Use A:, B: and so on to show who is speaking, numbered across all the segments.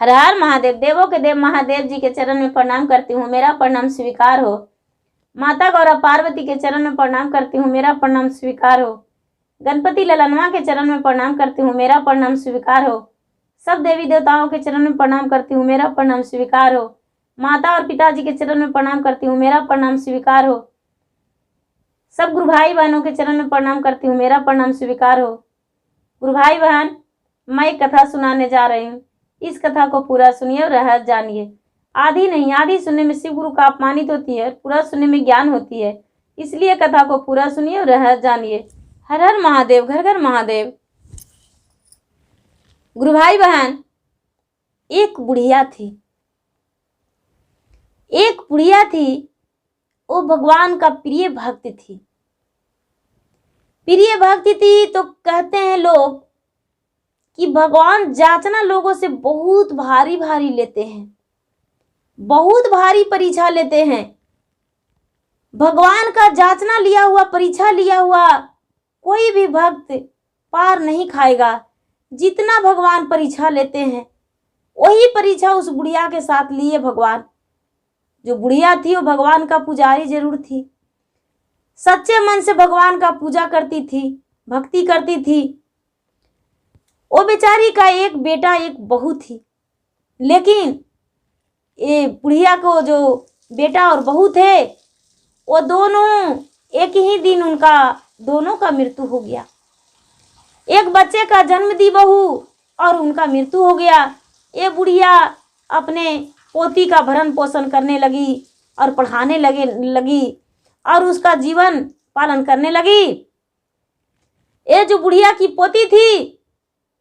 A: हर हर महादेव। देवों के देव महादेव जी के चरण में प्रणाम करती हूँ, मेरा प्रणाम स्वीकार हो। माता गौरा पार्वती के चरण में प्रणाम करती हूँ, मेरा प्रणाम स्वीकार हो। गणपति ललनवा के चरण में प्रणाम करती हूँ, मेरा प्रणाम स्वीकार हो। सब देवी देवताओं के चरण में प्रणाम करती हूँ, मेरा प्रणाम स्वीकार हो। माता और पिताजी के चरण में प्रणाम करती हूँ, मेरा प्रणाम स्वीकार हो। सब गुरु भाई बहनों के चरण में प्रणाम करती हूँ, मेरा प्रणाम स्वीकार हो। गुरु भाई बहन, मैं एक कथा सुनाने जा रही हूँ। इस कथा को पूरा सुनिए और रहस्य जानिए। आधी नहीं, आधी सुनने में शिव गुरु का अपमानित होती है, पूरा सुनने में ज्ञान होती है। इसलिए कथा को पूरा सुनिए और रहस्य जानिए। हर हर महादेव, घर घर महादेव। गुरु भाई बहन, एक बुढ़िया थी। एक बुढ़िया थी, वो भगवान का प्रिय भक्त थी। प्रिय भक्त थी तो कहते हैं लोग कि भगवान याचना लोगों से बहुत भारी भारी लेते हैं, बहुत भारी परीक्षा लेते हैं। भगवान का याचना लिया हुआ, परीक्षा लिया हुआ कोई भी भक्त पार नहीं खाएगा। जितना भगवान परीक्षा लेते हैं वही परीक्षा उस बुढ़िया के साथ लिए भगवान। जो बुढ़िया थी वो भगवान का पुजारी जरूर थी, सच्चे मन से भगवान का पूजा करती थी, भक्ति करती थी। वो बेचारी का एक बेटा एक बहू थी, लेकिन ये बुढ़िया को जो बेटा और बहू थे वो दोनों एक ही दिन उनका दोनों का मृत्यु हो गया। एक बच्चे का जन्म दी बहू और उनका मृत्यु हो गया। ये बुढ़िया अपने पोती का भरण पोषण करने लगी और पढ़ाने लगी और उसका जीवन पालन करने लगी। ये जो बुढ़िया की पोती थी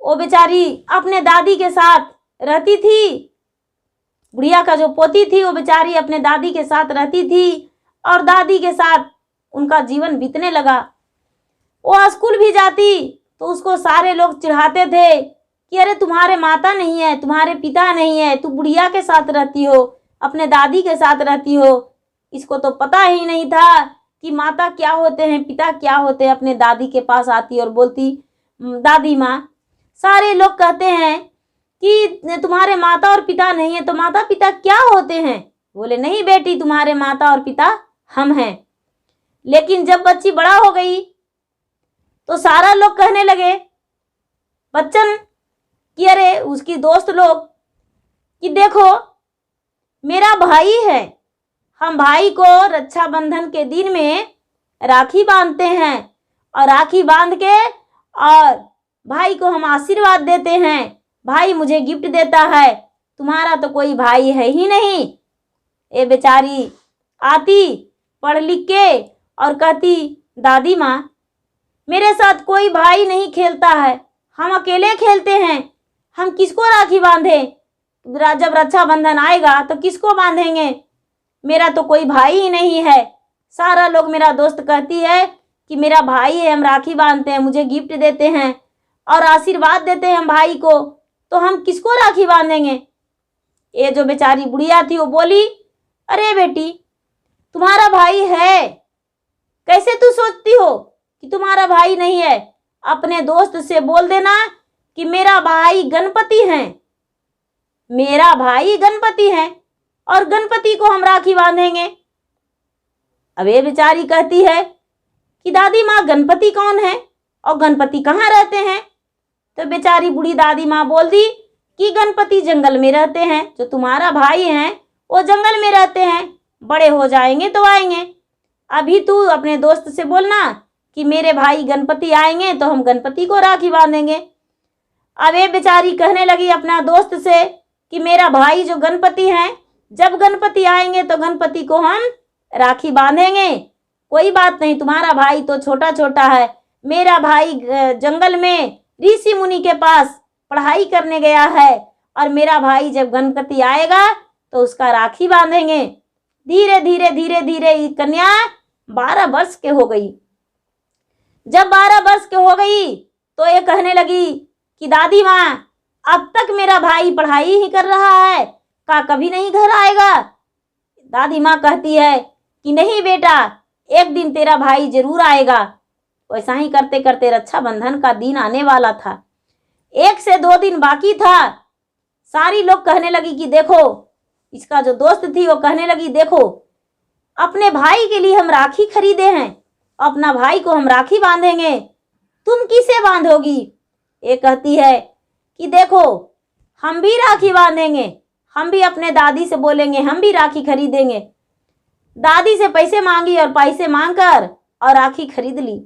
A: वो बेचारी अपने दादी के साथ रहती थी। बुढ़िया का जो पोती थी वो बेचारी अपने दादी के साथ रहती थी और दादी के साथ उनका जीवन बीतने लगा। वो स्कूल भी जाती तो उसको सारे लोग चिढ़ाते थे कि अरे तुम्हारे माता नहीं है, तुम्हारे पिता नहीं है, तू बुढ़िया के साथ रहती हो, अपने दादी के साथ रहती हो। इसको तो पता ही नहीं था कि माता क्या होते हैं, पिता क्या होते हैं। अपने दादी के पास आती और बोलती, दादी माँ, सारे लोग कहते हैं कि तुम्हारे माता और पिता नहीं है, तो माता पिता क्या होते हैं? बोले नहीं बेटी, तुम्हारे माता और पिता हम हैं। लेकिन जब बच्ची बड़ा हो गई तो सारा लोग कहने लगे, बच्चन कि अरे उसकी दोस्त लोग कि देखो मेरा भाई है, हम भाई को रक्षाबंधन के दिन में राखी बांधते हैं और राखी बांध के और भाई को हम आशीर्वाद देते हैं, भाई मुझे गिफ्ट देता है, तुम्हारा तो कोई भाई है ही नहीं। ये बेचारी आती पढ़ लिख के और कहती, दादी माँ मेरे साथ कोई भाई नहीं खेलता है, हम अकेले खेलते हैं, हम किसको राखी बांधे? जब रक्षाबंधन आएगा तो किसको बांधेंगे? मेरा तो कोई भाई ही नहीं है। सारा लोग मेरा दोस्त कहती है कि मेरा भाई है, हम राखी बांधते हैं, मुझे गिफ्ट देते हैं और आशीर्वाद देते हैं हम भाई को, तो हम किसको राखी बांधेंगे? ये जो बेचारी बुढ़िया थी वो बोली, अरे बेटी तुम्हारा भाई है, कैसे तू सोचती हो कि तुम्हारा भाई नहीं है? अपने दोस्त से बोल देना कि मेरा भाई गणपति है, मेरा भाई गणपति है और गणपति को हम राखी बांधेंगे। अब ये बेचारी कहती है कि दादी माँ गणपति कौन है और गणपति कहाँ रहते हैं? तो बेचारी बूढ़ी दादी माँ बोल दी कि गणपति जंगल में रहते हैं, जो तुम्हारा भाई है वो जंगल में रहते हैं, बड़े हो जाएंगे तो आएंगे। अभी तू अपने दोस्त से बोलना कि मेरे भाई गणपति आएंगे तो हम गणपति को राखी बांधेंगे। अब ये बेचारी कहने लगी अपना दोस्त से कि मेरा भाई जो गणपति हैं, जब गणपति आएंगे तो गणपति को हम राखी बांधेंगे। कोई बात नहीं, तुम्हारा भाई तो छोटा छोटा है, मेरा भाई जंगल में ऋषि मुनि के पास पढ़ाई करने गया है और मेरा भाई जब गणपति आएगा तो उसका राखी बांधेंगे। धीरे धीरे धीरे धीरे कन्या 12 वर्ष के हो गई। जब 12 वर्ष के हो गई तो ये कहने लगी कि दादी माँ अब तक मेरा भाई पढ़ाई ही कर रहा है, का कभी नहीं घर आएगा? दादी माँ कहती है कि नहीं बेटा, एक दिन तेरा भाई जरूर आएगा। वैसा ही करते करते रक्षाबंधन का दिन आने वाला था। 1 से 2 दिन बाकी था। सारी लोग कहने लगी कि देखो, इसका जो दोस्त थी वो कहने लगी, देखो अपने भाई के लिए हम राखी खरीदे हैं, अपना भाई को हम राखी बांधेंगे, तुम किसे बांधोगी? ये कहती है कि देखो हम भी राखी बांधेंगे, हम भी अपने दादी से बोलेंगे, हम भी राखी खरीदेंगे। दादी से पैसे मांगी और पैसे मांगकर और राखी खरीद ली।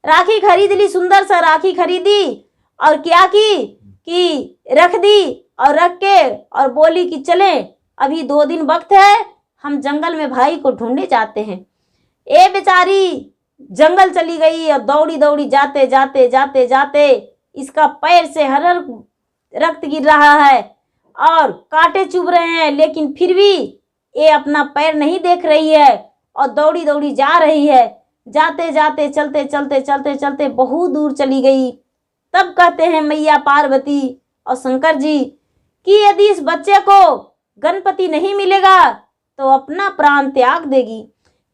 A: राखी खरीद ली, सुंदर सा राखी खरीदी और क्या की कि रख दी और रख के और बोली कि चलें, अभी 2 दिन वक्त है, हम जंगल में भाई को ढूंढने जाते हैं। ए बेचारी जंगल चली गई और दौड़ी दौड़ी जाते जाते जाते जाते इसका पैर से हर रक्त गिर रहा है और कांटे चुभ रहे हैं, लेकिन फिर भी ये अपना पैर नहीं देख रही है और दौड़ी दौड़ी जा रही है। जाते जाते चलते चलते चलते चलते बहुत दूर चली गई। तब कहते हैं मैया पार्वती और शंकर जी कि यदि इस बच्चे को गणपति नहीं मिलेगा तो अपना प्राण त्याग देगी,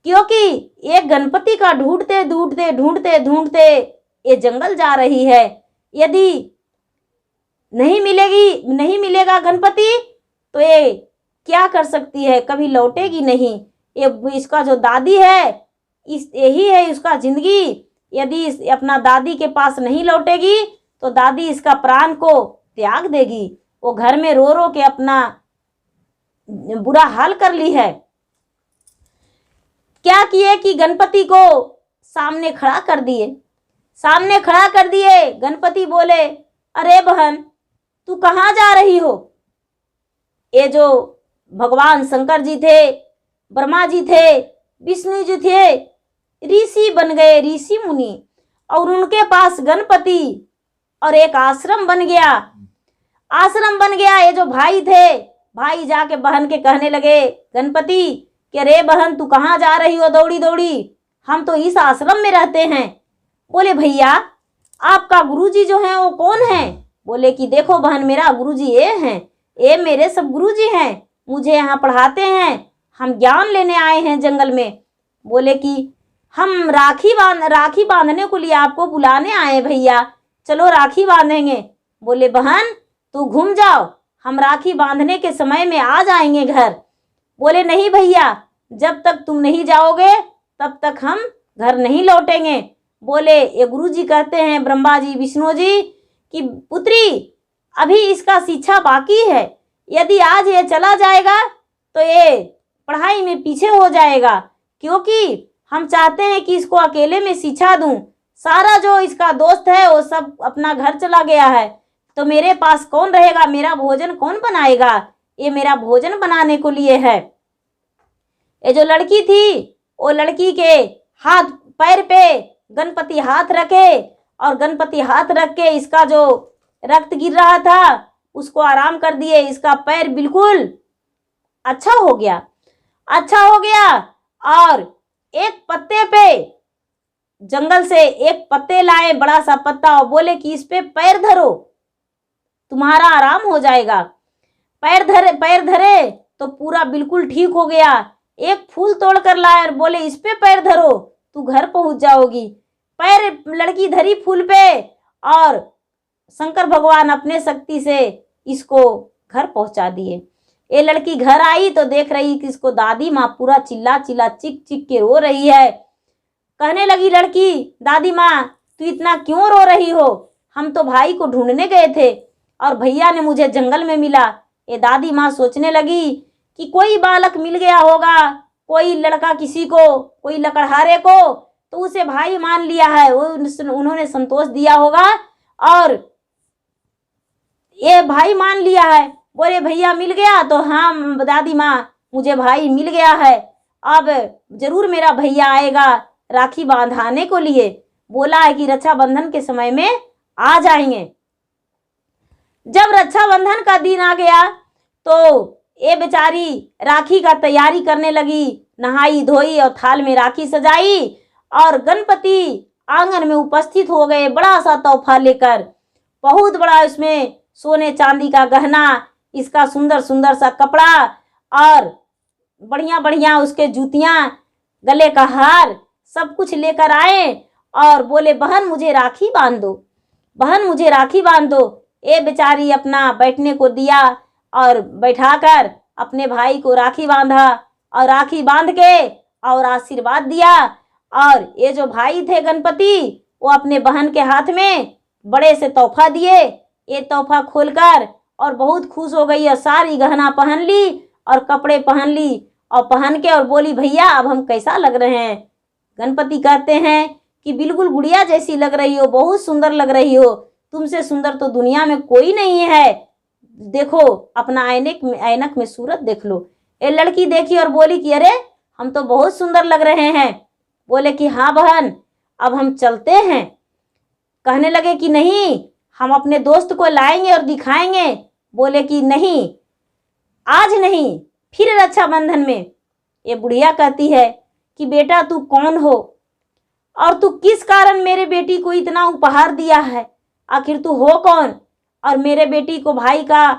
A: क्योंकि ये गणपति का ढूंढते ढूंढते ढूंढते ढूंढते ये जंगल जा रही है। यदि नहीं मिलेगा गणपति तो ये क्या कर सकती है, कभी लौटेगी नहीं। ये इसका जो दादी है, यही है उसका जिंदगी। यदि अपना दादी के पास नहीं लौटेगी तो दादी इसका प्राण को त्याग देगी। वो घर में रो रो के अपना बुरा हाल कर ली है। क्या किए कि गणपति को सामने खड़ा कर दिए। गणपति बोले, अरे बहन तू कहाँ जा रही हो? ये जो भगवान शंकर जी थे, ब्रह्मा जी थे, विष्णु जी थे, ऋषि बन गए, ऋषि मुनि, और उनके पास गणपति और एक आश्रम बन गया। ये जो भाई थे, भाई जाके बहन के कहने लगे गणपति कि अरे बहन तू कहाँ जा रही हो दौड़ी दौड़ी, हम तो इस आश्रम में रहते हैं। बोले भैया आपका गुरुजी जो है वो कौन है? बोले कि देखो बहन मेरा गुरुजी ये हैं, ये मेरे सब गुरुजी हैं, मुझे यहाँ पढ़ाते हैं, हम ज्ञान लेने आए हैं जंगल में। बोले कि हम राखी बांधने को लिए आपको बुलाने आए भैया, चलो राखी बांधेंगे। बोले बहन तू घूम जाओ, हम राखी बांधने के समय में आ जाएंगे घर। बोले नहीं भैया, जब तक तुम नहीं जाओगे तब तक हम घर नहीं लौटेंगे। बोले ये गुरुजी कहते हैं, ब्रह्मा जी विष्णु जी, कि पुत्री अभी इसका शिक्षा बाकी है, यदि आज ये चला जाएगा तो ये पढ़ाई में पीछे हो जाएगा, क्योंकि हम चाहते हैं कि इसको अकेले में शिक्षा दूं। सारा जो इसका दोस्त है वो सब अपना घर चला गया है, तो मेरे पास कौन रहेगा, मेरा भोजन कौन बनाएगा? ये मेरा भोजन बनाने को लिए है। ये जो लड़की थी वो लड़की के हाथ पैर पे गणपति हाथ रखे और गणपति हाथ रख के इसका जो रक्त गिर रहा था उसको आराम कर दिए। इसका पैर बिल्कुल अच्छा हो गया और एक पत्ते पे जंगल से एक पत्ते लाए, बड़ा सा पत्ता, और बोले कि इस पे पैर धरो तुम्हारा आराम हो जाएगा। पैर धरे तो पूरा बिल्कुल ठीक हो गया। एक फूल तोड़ कर लाए और बोले इस पे पैर धरो तू घर पहुंच जाओगी। पैर लड़की धरी फूल पे और शंकर भगवान अपने शक्ति से इसको घर पहुंचा दिए। ये लड़की घर आई तो देख रही कि इसको दादी माँ पूरा चिल्ला चिल्ला चिक चिक के रो रही है। कहने लगी लड़की, दादी माँ तू इतना क्यों रो रही हो? हम तो भाई को ढूंढने गए थे और भैया ने मुझे जंगल में मिला। ये दादी माँ सोचने लगी कि कोई बालक मिल गया होगा, कोई लड़का किसी को, कोई लकड़हारे को, तो उसे भाई मान लिया है, वो उन्होंने संतोष दिया होगा और ये भाई मान लिया है। बोले भैया मिल गया? तो हाँ दादी माँ मुझे भाई मिल गया है, अब जरूर मेरा भैया आएगा राखी बांधाने को लिए। बोला है कि रक्षाबंधन के समय में आ जाएंगे। जब रक्षाबंधन का दिन आ गया तो ये बेचारी राखी का तैयारी करने लगी, नहाई धोई और थाल में राखी सजाई और गणपति आंगन में उपस्थित हो गए बड़ा सा तोहफा लेकर। बहुत बड़ा इसमें सोने चांदी का गहना, इसका सुंदर सुंदर सा कपड़ा और बढ़िया बढ़िया उसके जूतियां, गले का हार, सब कुछ लेकर आए और बोले बहन मुझे राखी बांध दो, बहन मुझे राखी बांध दो। ये बेचारी अपना बैठने को दिया और बैठाकर अपने भाई को राखी बांधा और राखी बांध के और आशीर्वाद दिया। और ये जो भाई थे गणपति, वो अपने बहन के हाथ में बड़े से तोहफा दिए। ये तोहफा खोलकर और बहुत खुश हो गई और सारी गहना पहन ली और कपड़े पहन ली और पहन के और बोली, भैया अब हम कैसा लग रहे हैं। गणपति कहते हैं कि बिल्कुल गुड़िया जैसी लग रही हो, बहुत सुंदर लग रही हो, तुमसे सुंदर तो दुनिया में कोई नहीं है। देखो अपना ऐनक में सूरत देख लो। ये लड़की देखी और बोली कि अरे हम तो बहुत सुंदर लग रहे हैं। बोले कि हाँ बहन, अब हम चलते हैं। कहने लगे कि नहीं, हम अपने दोस्त को लाएंगे और दिखाएंगे। बोले कि नहीं, आज नहीं, फिर रक्षाबंधन में। ये बुढ़िया कहती है कि बेटा तू कौन हो और तू किस कारण मेरे बेटी को इतना उपहार दिया है, आखिर तू हो कौन और मेरे बेटी को भाई का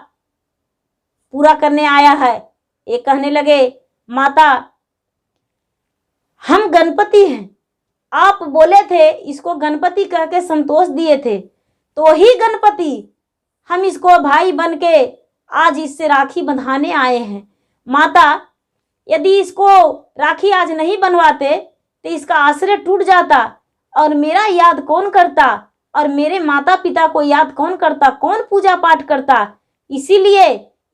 A: पूरा करने आया है। ये कहने लगे, माता हम गणपति हैं, आप बोले थे इसको गणपति कह के संतोष दिए थे, तो ही गणपति हम इसको भाई बन के आज इससे राखी बंधाने आए हैं। माता यदि इसको राखी आज नहीं बनवाते तो इसका आश्रय टूट जाता और मेरा याद कौन करता और मेरे माता पिता को याद कौन करता, कौन पूजा पाठ करता। इसीलिए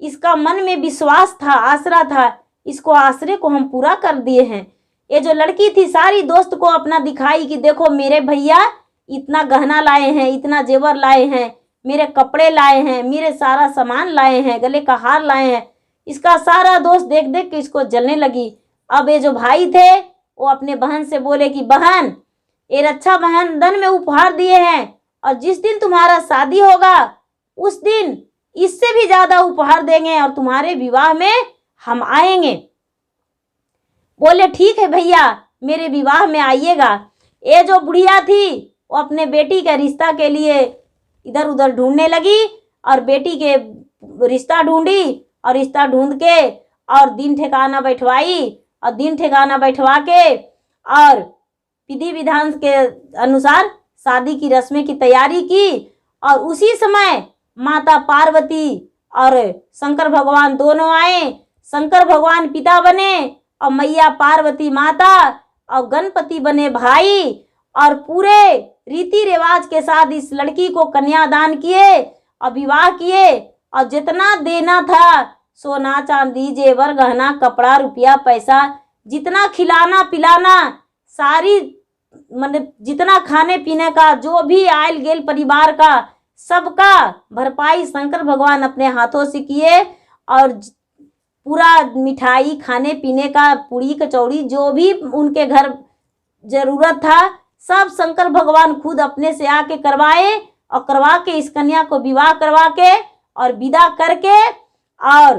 A: इसका मन में विश्वास था, आसरा था, इसको आश्रय को हम पूरा कर दिए हैं। ये जो लड़की थी सारी दोस्त को अपना दिखाई कि देखो मेरे भैया इतना गहना लाए हैं, इतना जेवर लाए हैं, मेरे कपड़े लाए हैं, मेरे सारा सामान लाए हैं, गले का हार लाए हैं। इसका सारा दोस्त देख देख के इसको जलने लगी। अब ये जो भाई थे वो अपने बहन से बोले कि बहन ये रक्षाबंधन में उपहार दिए हैं और जिस दिन तुम्हारा शादी होगा उस दिन इससे भी ज्यादा उपहार देंगे और तुम्हारे विवाह में हम आएंगे। बोले ठीक है भैया, मेरे विवाह में आइएगा। ये जो बुढ़िया थी वो अपने बेटी के रिश्ता के लिए इधर उधर ढूंढने लगी और बेटी के रिश्ता ढूंढी और रिश्ता ढूंढ के और दिन ठिकाना बैठवाई और दिन ठिकाना बैठवा के और विधि विधान के अनुसार शादी की रस्में की तैयारी की। और उसी समय माता पार्वती और शंकर भगवान दोनों आए। शंकर भगवान पिता बने और मैया पार्वती माता और गणपति बने भाई और पूरे रीति रिवाज के साथ इस लड़की को कन्यादान किए और विवाह किए। और जितना देना था सोना चांदी जेवर गहना कपड़ा रुपया पैसा, जितना खिलाना पिलाना सारी मतलब जितना खाने पीने का जो भी आयल गेल परिवार का सबका भरपाई शंकर भगवान अपने हाथों से किए। और पूरा मिठाई खाने पीने का पूरी कचौड़ी जो भी उनके घर जरूरत था सब शंकर भगवान खुद अपने से आके करवाए और करवा के इस कन्या को विवाह करवा के और विदा करके और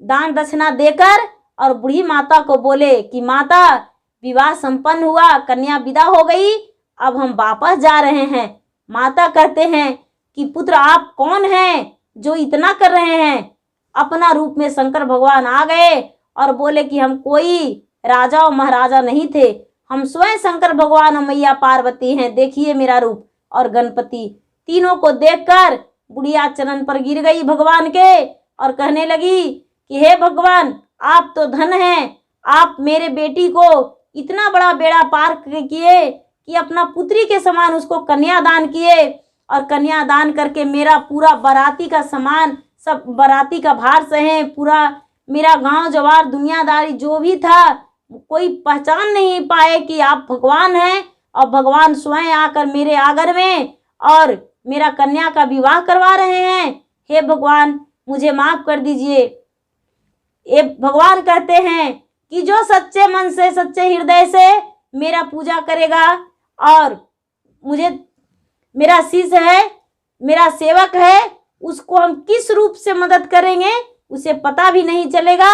A: दान दक्षिणा देकर और बूढ़ी माता को बोले कि माता विवाह संपन्न हुआ, कन्या विदा हो गई, अब हम वापस जा रहे हैं। माता कहते हैं कि पुत्र आप कौन हैं जो इतना कर रहे हैं। अपना रूप में शंकर भगवान आ गए और बोले कि हम कोई राजा और महाराजा नहीं थे, हम स्वयं शंकर भगवान और मैया पार्वती हैं, देखिए मेरा रूप। और गणपति तीनों को देखकर बुढ़िया चरण पर गिर गई भगवान के और कहने लगी कि हे भगवान आप तो धन हैं, आप मेरे बेटी को इतना बड़ा बेड़ा पार किए कि अपना पुत्री के समान उसको कन्यादान किए और कन्यादान करके मेरा पूरा बाराती का सामान सब बाराती का भार सहे, पूरा मेरा गांव जवार दुनियादारी जो भी था कोई पहचान नहीं पाए कि आप भगवान हैं। और भगवान स्वयं आकर मेरे आंगन में और मेरा कन्या का विवाह करवा रहे हैं। हे भगवान मुझे माफ कर दीजिए। ये भगवान कहते हैं कि जो सच्चे मन से सच्चे हृदय से मेरा पूजा करेगा और मुझे मेरा शिष्य है, मेरा सेवक है, उसको हम किस रूप से मदद करेंगे उसे पता भी नहीं चलेगा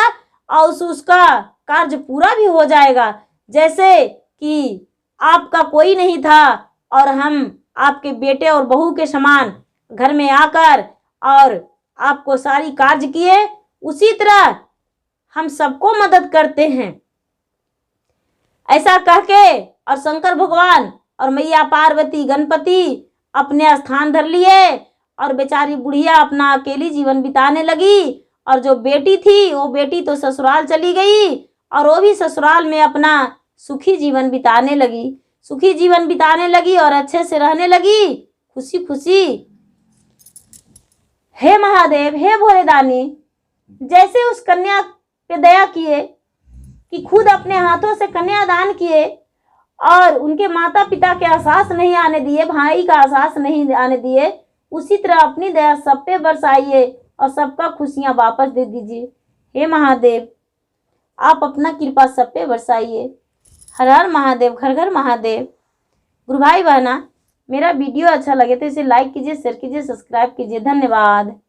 A: और उसका कार्य पूरा भी हो जाएगा। जैसे कि आपका कोई नहीं था और हम आपके बेटे और बहू के समान घर में आकर और आपको सारी कार्य किए, उसी तरह हम सबको मदद करते हैं। ऐसा कह के और शंकर भगवान और मैया पार्वती गणपति अपने स्थान धर लिए और बेचारी बुढ़िया अपना अकेली जीवन बिताने लगी। और जो बेटी थी वो बेटी तो ससुराल चली गई और वो भी ससुराल में अपना सुखी जीवन बिताने लगी और अच्छे से रहने लगी, खुशी खुशी। हे महादेव, हे भोलेदानी, जैसे उस कन्या पे दया किए कि खुद अपने हाथों से कन्यादान किए और उनके माता पिता के एहसास नहीं आने दिए, भाई का एहसास नहीं आने दिए, उसी तरह अपनी दया सब पे बरसाइए और सबका खुशियां वापस दे दीजिए। हे महादेव, आप अपना कृपा सब पे बरसाइए। हर हर महादेव, घर घर महादेव। गुरु भाई बहना, मेरा वीडियो अच्छा लगे तो इसे लाइक कीजिए, शेयर कीजिए, सब्सक्राइब कीजिए। धन्यवाद।